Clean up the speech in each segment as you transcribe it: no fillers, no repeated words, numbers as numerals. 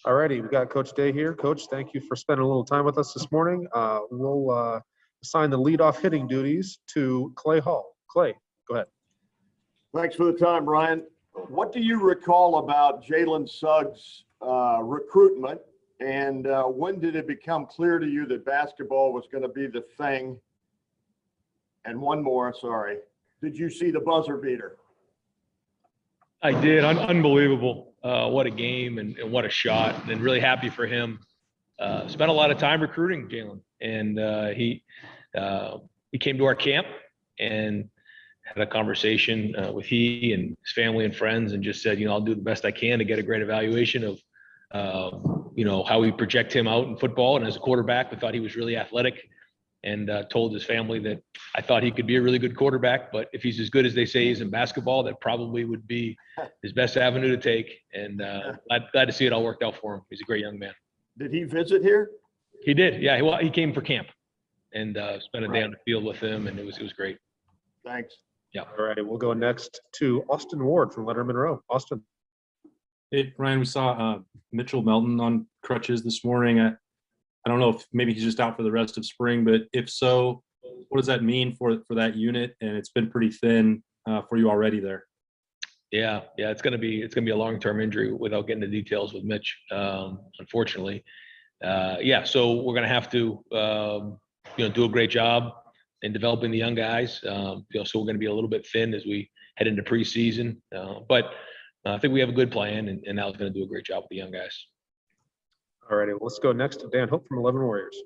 All righty, we got Coach Day here. Coach, thank you for spending a little time with us this morning. We'll assign the leadoff hitting duties to Clay Hall. Clay, go ahead. Thanks for the time, Ryan. What do you recall about Jalen Suggs' recruitment, and when did it become clear to you that basketball was going to be the thing? And one more, sorry. Did you see the buzzer beater? I did. Unbelievable. What a game and what a shot. And really happy for him. Spent a lot of time recruiting Jalen. And he came to our camp and had a conversation with he and his family and friends and just said, I'll do the best I can to get a great evaluation of, how we project him out in football. And as a quarterback, we thought he was really athletic. And told his family that I thought he could be a really good quarterback, but if he's as good as they say he is in basketball, that probably would be his best avenue to take. And glad to see it all worked out for him. He's a great young man. Did he visit here? He did. Yeah, he came for camp and spent a day on the field with him, and it was great. Thanks. Yeah. All right, we'll go next to Austin Ward from Letterman Row. Austin. Hey, Ryan, we saw Mitchell Melton on crutches this morning. I don't know if maybe he's just out for the rest of spring, but if so, what does that mean for that unit? And it's been pretty thin for you already there. Yeah, it's gonna be a long-term injury without getting the details with Mitch, unfortunately. So we're gonna have to do a great job in developing the young guys. So we're gonna be a little bit thin as we head into preseason, but I think we have a good plan, and Al's gonna do a great job with the young guys. All righty, well, let's go next to Dan Hope from 11 Warriors.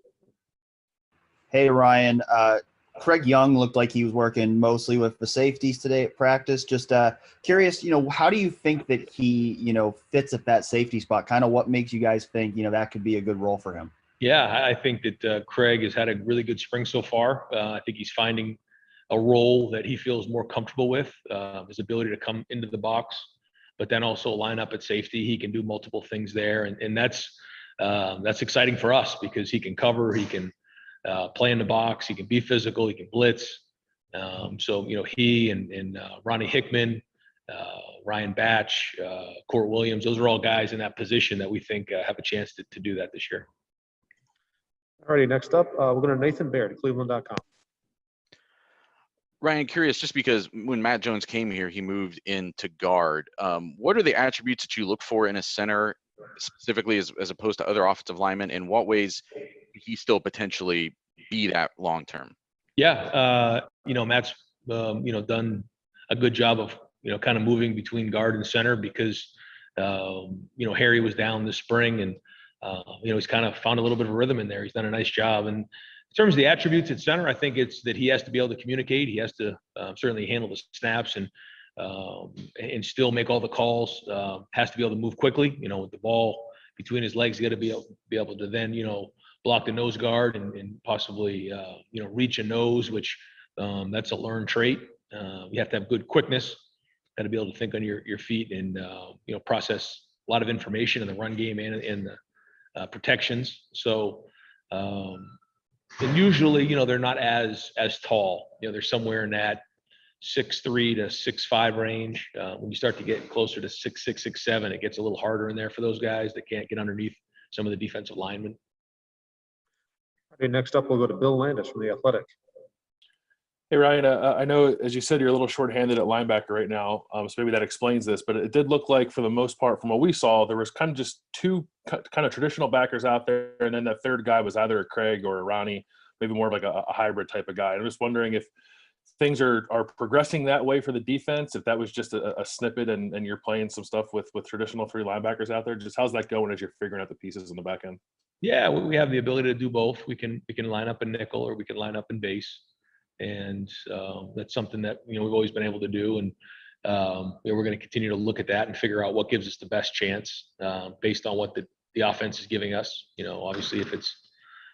Hey, Ryan. Craig Young looked like he was working mostly with the safeties today at practice. Just curious, how do you think that he, fits at that safety spot? Kind of what makes you guys think, that could be a good role for him? Yeah, I think that Craig has had a really good spring so far. I think he's finding a role that he feels more comfortable with, his ability to come into the box, but then also line up at safety. He can do multiple things there, and that's exciting for us because he can cover, he can play in the box, he can be physical, he can blitz. So he and Ronnie Hickman, Ryan Batch, Court Williams, those are all guys in that position that we think have a chance to do that this year. All righty, next up, we're going to Nathan Baird, Cleveland.com. Ryan, curious, just because when Matt Jones came here, he moved into guard. What are the attributes that you look for in a center, specifically as opposed to other offensive linemen? In what ways could he still potentially be that long term? Yeah, Matt's done a good job of kind of moving between guard and center because Harry was down this spring, and he's kind of found a little bit of a rhythm in there. He's done a nice job. And in terms of the attributes at center, I think it's that he has to be able to communicate. He has to certainly handle the snaps and still make all the calls. Has to be able to move quickly. With the ball between his legs, he got to be able to then block the nose guard and possibly reach a nose, which that's a learned trait. You have to have good quickness. Got to be able to think on your feet and process a lot of information in the run game and in the protections. So. And usually, they're not as tall. They're somewhere in that 6'3" to 6'5" range. When you start to get closer to 6'6", 6'7", it gets a little harder in there for those guys that can't get underneath some of the defensive linemen. Okay, next up, we'll go to Bill Landis from The Athletic. Hey, Ryan, I know, as you said, you're a little shorthanded at linebacker right now, so maybe that explains this, but it did look like, for the most part, from what we saw, there was kind of just two kind of traditional backers out there, and then that third guy was either a Craig or a Ronnie, maybe more of like a hybrid type of guy. I'm just wondering if things are progressing that way for the defense, if that was just a snippet and you're playing some stuff with traditional three linebackers out there. Just how's that going as you're figuring out the pieces in the back end? Yeah, we have the ability to do both. We can line up in nickel or we can line up in base. And that's something that we've always been able to do, and we're going to continue to look at that and figure out what gives us the best chance based on what the offense is giving us. Obviously, if it's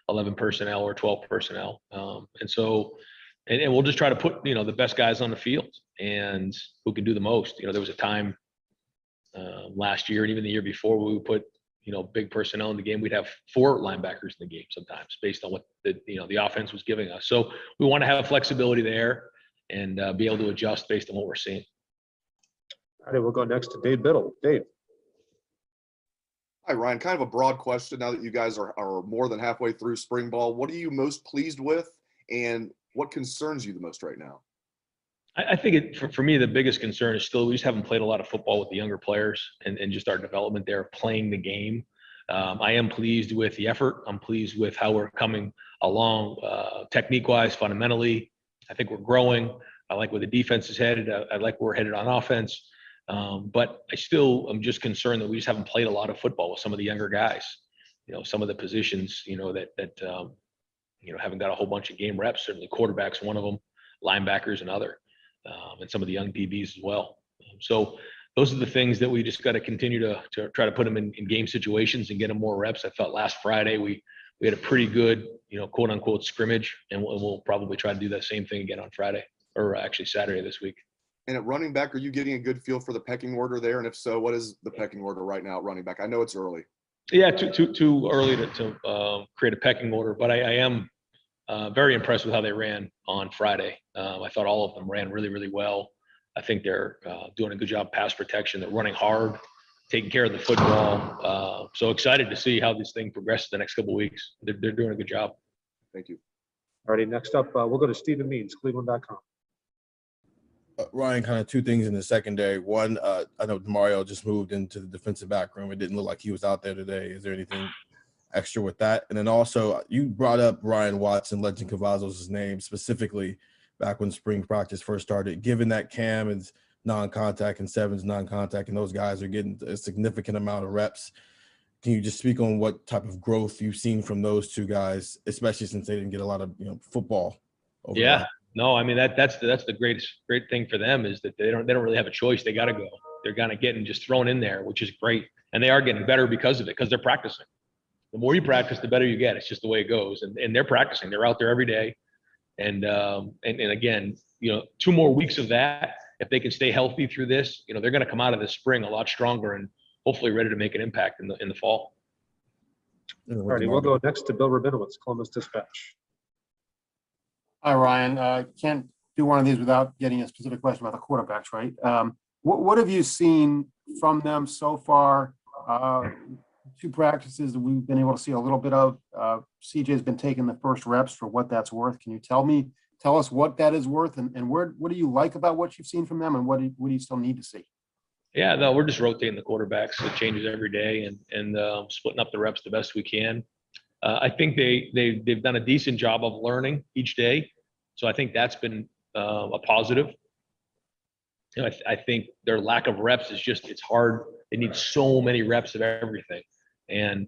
11 personnel or 12 personnel, and we'll just try to put the best guys on the field and who can do the most. There was a time last year and even the year before where we would put big personnel in the game. We'd have 4 linebackers in the game sometimes based on what the offense was giving us. So we want to have flexibility there and be able to adjust based on what we're seeing. All right, we'll go next to Dave Biddle. Dave. Hi, Ryan. Kind of a broad question now that you guys are more than halfway through spring ball. What are you most pleased with, and what concerns you the most right now? I think for me, the biggest concern is still we just haven't played a lot of football with the younger players and just our development there, playing the game. I am pleased with the effort. I'm pleased with how we're coming along technique-wise, fundamentally. I think we're growing. I like where the defense is headed. I like where we're headed on offense. But I still am just concerned that we just haven't played a lot of football with some of the younger guys. Some of the positions, that haven't got a whole bunch of game reps. Certainly quarterbacks, one of them, linebackers, another. And some of the young DBs as well. So those are the things that we just got to continue to try to put them in game situations and get them more reps. I thought last Friday we had a pretty good, quote unquote scrimmage, and we'll probably try to do that same thing again on Friday, or actually Saturday this week. And at running back, are you getting a good feel for the pecking order there? And if so, what is the pecking order right now at running back? I know it's early. Yeah, too early to create a pecking order, but I am very impressed with how they ran on Friday. I thought all of them ran really, really well. I think they're doing a good job of pass protection. They're running hard, taking care of the football. So excited to see how this thing progresses the next couple of weeks. They're doing a good job. Thank you. All righty, next up, we'll go to Stephen Means, Cleveland.com. Ryan, kind of two things in the secondary. One, I know Mario just moved into the defensive back room. It didn't look like he was out there today. Is there anything extra with that? And then also, you brought up Ryan Watson, Legend Cavazos' name specifically back when spring practice first started. Given that Cam is non-contact and Seven's non-contact, and those guys are getting a significant amount of reps, can you just speak on what type of growth you've seen from those two guys, especially since they didn't get a lot of football? Yeah. No, I mean that's the great thing for them is that they don't really have a choice. They got to go. They're kind of getting just thrown in there, which is great, and they are getting better because of it, because they're practicing. The more you practice, the better you get. It's just the way it goes, and they're practicing. They're out there every day, and again, 2 more weeks of that. If they can stay healthy through this, they're going to come out of this spring a lot stronger and hopefully ready to make an impact in the fall. All righty, we'll go next to Bill Rabinowitz, Columbus Dispatch. Hi, Ryan. Can't do one of these without getting a specific question about the quarterbacks, right? What have you seen from them so far? 2 practices that we've been able to see a little bit of. CJ's been taking the first reps for what that's worth. Can you tell us what that is worth, and what do you like about what you've seen from them, and what do you still need to see? Yeah, no, we're just rotating the quarterbacks. It changes every day, and splitting up the reps the best we can. I think they've done a decent job of learning each day, so I think that's been a positive. I think their lack of reps is it's hard. They need so many reps of everything, and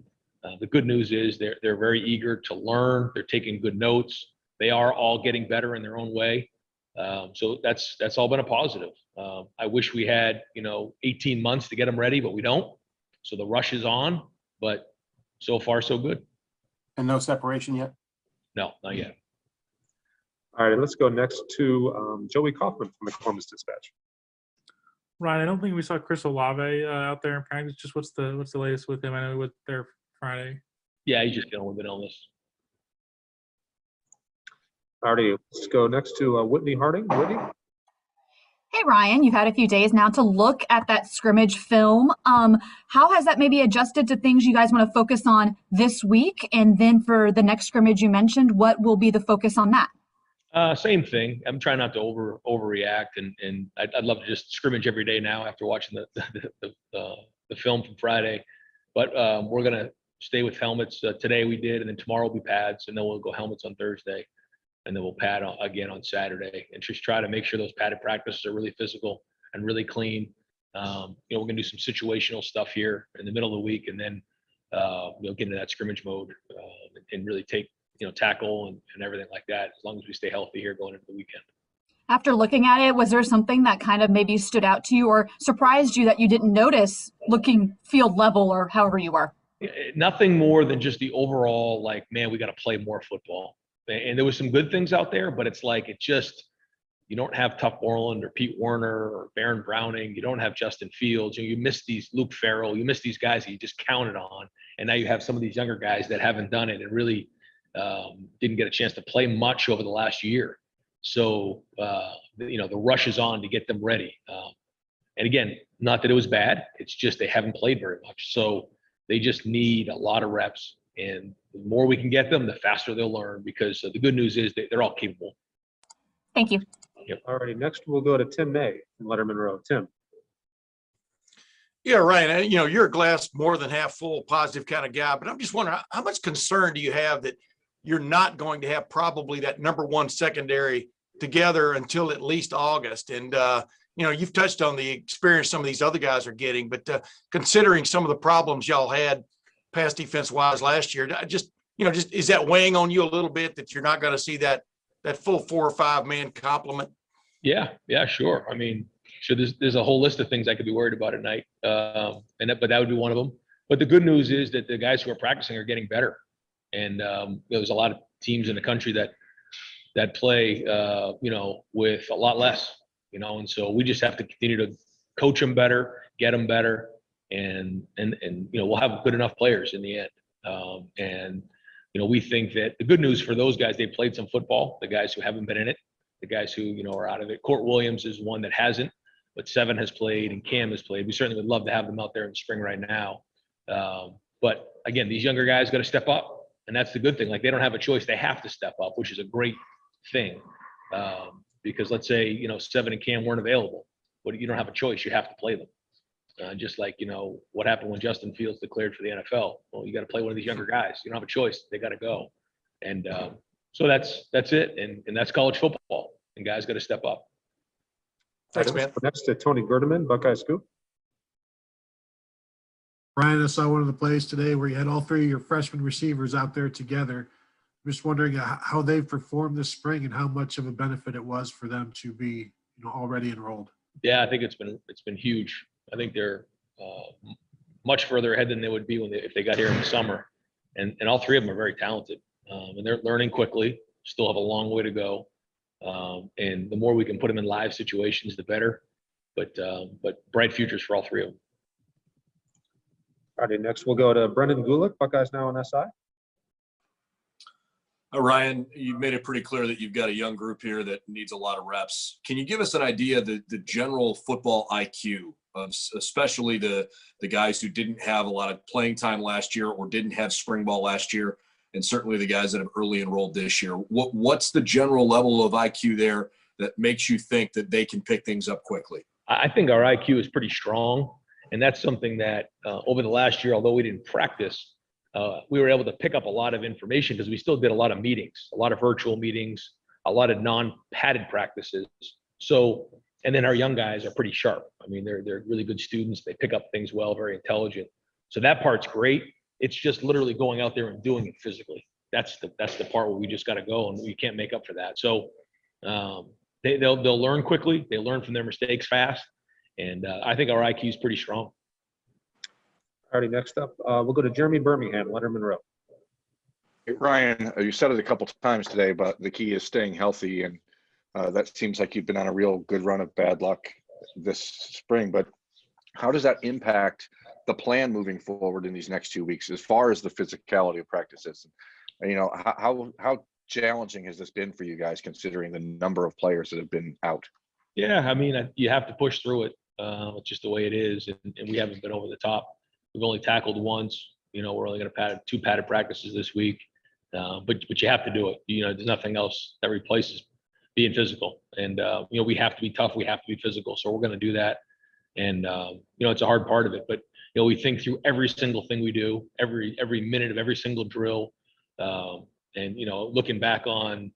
the good news is they're very eager to learn. They're taking good notes. They are all getting better in their own way, so that's all been a positive. I wish we had 18 months to get them ready, but we don't. So the rush is on, but so far so good. And no separation yet? No, not yet. All right, let's go next to Joey Kaufman from the Columbus Dispatch. Ryan, I don't think we saw Chris Olave out there in practice. Just what's the latest with him? I know with their Friday. Yeah, he's just dealing with an illness. All righty, let's go next to Whitney Harding. Whitney? Hey, Ryan, you've had a few days now to look at that scrimmage film. How has that maybe adjusted to things you guys want to focus on this week? And then for the next scrimmage you mentioned, what will be the focus on that? Same thing. I'm trying not to overreact, and I'd love to just scrimmage every day now after watching the film from Friday. But we're gonna stay with helmets. Today we did, and then tomorrow will be pads, and then we'll go helmets on Thursday, and then we'll pad again on Saturday, and just try to make sure those padded practices are really physical and really clean. We're gonna do some situational stuff here in the middle of the week, and then get into that scrimmage mode and really take tackle and everything like that, as long as we stay healthy here going into the weekend. After looking at it, was there something that kind of maybe stood out to you or surprised you that you didn't notice looking field level or however you were? Nothing more than just the overall, man, we got to play more football. And there was some good things out there, but it's you don't have Tuff Borland or Pete Werner or Baron Browning. You don't have Justin Fields. You miss these Luke Farrell. You miss these guys that you just counted on. And now you have some of these younger guys that haven't done it and really didn't get a chance to play much over the last year. So, the rush is on to get them ready. And again, not that it was bad. It's just they haven't played very much. So They just need a lot of reps, and the more we can get them, the faster they'll learn, because the good news is that they're all capable. Thank you. All righty, next we'll go to Tim May from Letterman Row. Tim. Yeah, Ryan, you're a glass more than half full, positive kind of guy, but I'm just wondering, how much concern do you have that you're not going to have probably that number one secondary together until at least August? And, you've touched on the experience some of these other guys are getting, but considering some of the problems y'all had pass defense wise last year, just is that weighing on you a little bit that you're not going to see that full 4 or 5 man complement? Yeah, sure. I mean, sure, there's a whole list of things I could be worried about at night, but that would be one of them. But the good news is that the guys who are practicing are getting better, and there's a lot of teams in the country that play, with a lot less, and so we just have to continue to coach them better, get them better, and we'll have good enough players in the end. And we think that the good news for those guys, they played some football. The guys who haven't been in it, the guys who are out of it. Court Williams is one that hasn't, but Seven has played and Cam has played. We certainly would love to have them out there in the spring right now. But again, these younger guys got to step up, and that's the good thing. Like, they don't have a choice; they have to step up, which is a great thing. Because let's say Seven and Cam weren't available, but you don't have a choice; you have to play them. Just like what happened when Justin Fields declared for the NFL. Well, you got to play one of these younger guys. You don't have a choice; they got to go. And so that's it, and that's college football. And guys got to step up. Thanks, man. Next to Tony Gerdeman, Buckeye Scoop. Brian, I saw one of the plays today where you had all 3 of your freshman receivers out there together. I'm just wondering how they've performed this spring and how much of a benefit it was for them to be already enrolled. Yeah, I think it's been huge. I think they're much further ahead than they would be if they got here in the summer. And all 3 of them are very talented, and they're learning quickly. Still have a long way to go. And the more we can put them in live situations, the better. But bright futures for all 3 of them. All right, next we'll go to Brendan Gulick, Buckeyes Now on SI. Ryan, you've made it pretty clear that you've got a young group here that needs a lot of reps. Can you give us an idea of the general football IQ of especially the guys who didn't have a lot of playing time last year or didn't have spring ball last year, and certainly the guys that have early enrolled this year? What's the general level of IQ there that makes you think that they can pick things up quickly? I think our IQ is pretty strong, and that's something that over the last year, although we didn't practice, we were able to pick up a lot of information because we still did a lot of meetings, a lot of virtual meetings, a lot of non-padded practices. So, and then our young guys are pretty sharp. I mean, they're really good students. They pick up things well, very intelligent. So that part's great. It's just literally going out there and doing it physically. That's the part where we just got to go, and we can't make up for that. So they'll learn quickly. They learn from their mistakes fast, and I think our IQ is pretty strong. All righty, next up, we'll go to Jeremy Birmingham, Letterman Row. Hey, Ryan, you said it a couple times today, but the key is staying healthy, and that seems like you've been on a real good run of bad luck this spring. But how does that impact the plan moving forward in these next 2 weeks as far as the physicality of practices? How challenging has this been for you guys, considering the number of players that have been out? Yeah, I mean, you have to push through it. It's just the way it is, and we haven't been over the top. We've only tackled once. We're only going to 2 padded practices this week, but you have to do it. There's nothing else that replaces being physical, and we have to be tough. We have to be physical, so we're going to do that. And it's a hard part of it, but we think through every single thing we do, every minute of every single drill, and looking back on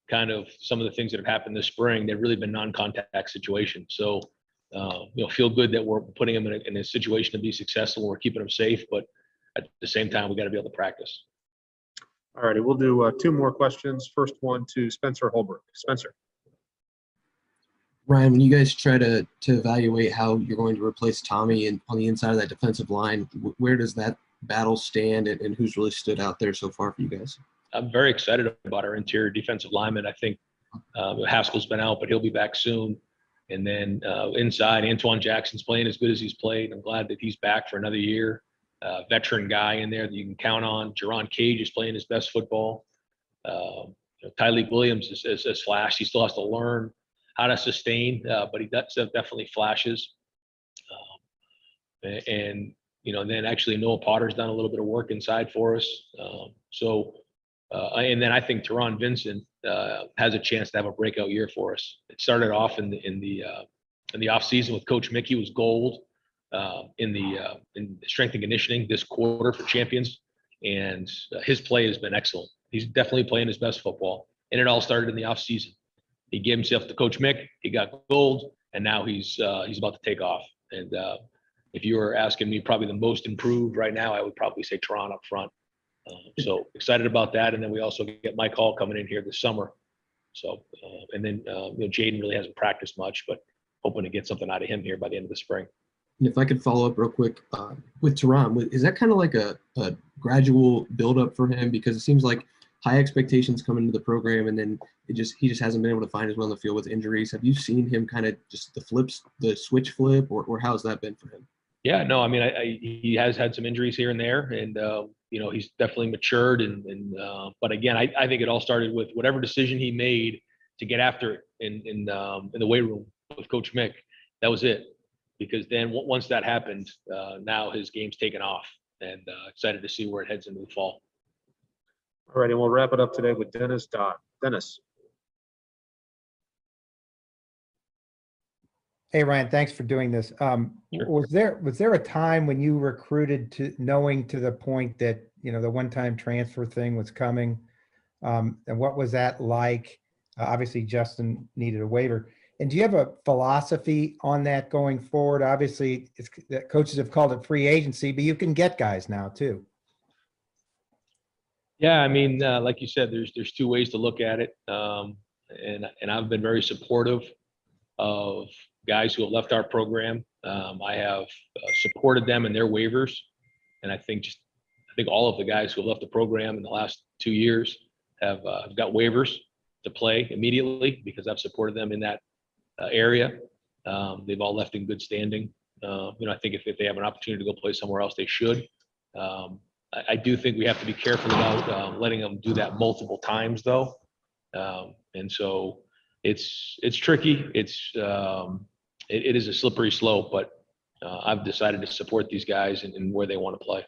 kind of some of the things that have happened this spring, they've really been non-contact situations. So. Feel good that we're putting them in a situation to be successful. We're keeping them safe, but at the same time, we got to be able to practice. All righty, we'll do 2 more questions. First one to Spencer Holbrook. Spencer. Ryan, when you guys try to evaluate how you're going to replace Tommy and on the inside of that defensive line, where does that battle stand, and who's really stood out there so far for you guys? I'm very excited about our interior defensive lineman. I think Haskell's been out, but he'll be back soon. And then inside, Antoine Jackson's playing as good as he's played. I'm glad that he's back for another year. Veteran guy in there that you can count on. Jerron Cage is playing his best football. Tyleik Williams has flashed. He still has to learn how to sustain, but he definitely flashes. And And then actually Noah Potter's done a little bit of work inside for us. And then I think Teron Vincent has a chance to have a breakout year for us. It started off in the off season with Coach Mickey was gold in strength and conditioning this quarter for champions, and his play has been excellent. He's definitely playing his best football, and it all started in the off season. He gave himself to Coach Mick. He got gold, and now he's about to take off. And if you were asking me, probably the most improved right now, I would probably say Teron up front. So excited about that, and then we also get Mike Hall coming in here this summer. So and then Jaden really hasn't practiced much, but hoping to get something out of him here by the end of the spring. And if I could follow up real quick with Teron, is that kind of like a gradual buildup for him? Because it seems like high expectations come into the program, and then he just hasn't been able to find his way on the field with injuries. Have you seen him kind of just the switch flip, or how's that been for him? Yeah, no, I mean, he has had some injuries here and there, and he's definitely matured. But again, I think it all started with whatever decision he made to get after it in the weight room with Coach Mick. That was it. Because then once that happened, now his game's taken off, and excited to see where it heads into the fall. All right, and we'll wrap it up today with Dennis Dodd. Dennis. Hey, Ryan, thanks for doing this. Was there a time when you recruited to knowing to the point that, the one-time transfer thing was coming? And what was that like? Obviously, Justin needed a waiver. And do you have a philosophy on that going forward? Obviously, coaches have called it free agency, but you can get guys now too. Yeah, I mean, like you said, there's two ways to look at it, and I've been very supportive of guys who have left our program. I have supported them in their waivers, and I think all of the guys who have left the program in the last 2 years have got waivers to play immediately because I've supported them in that area. They've all left in good standing. I think if they have an opportunity to go play somewhere else, they should. I do think we have to be careful about letting them do that multiple times, though. And so it's tricky. It is a slippery slope, but I've decided to support these guys and where they want to play.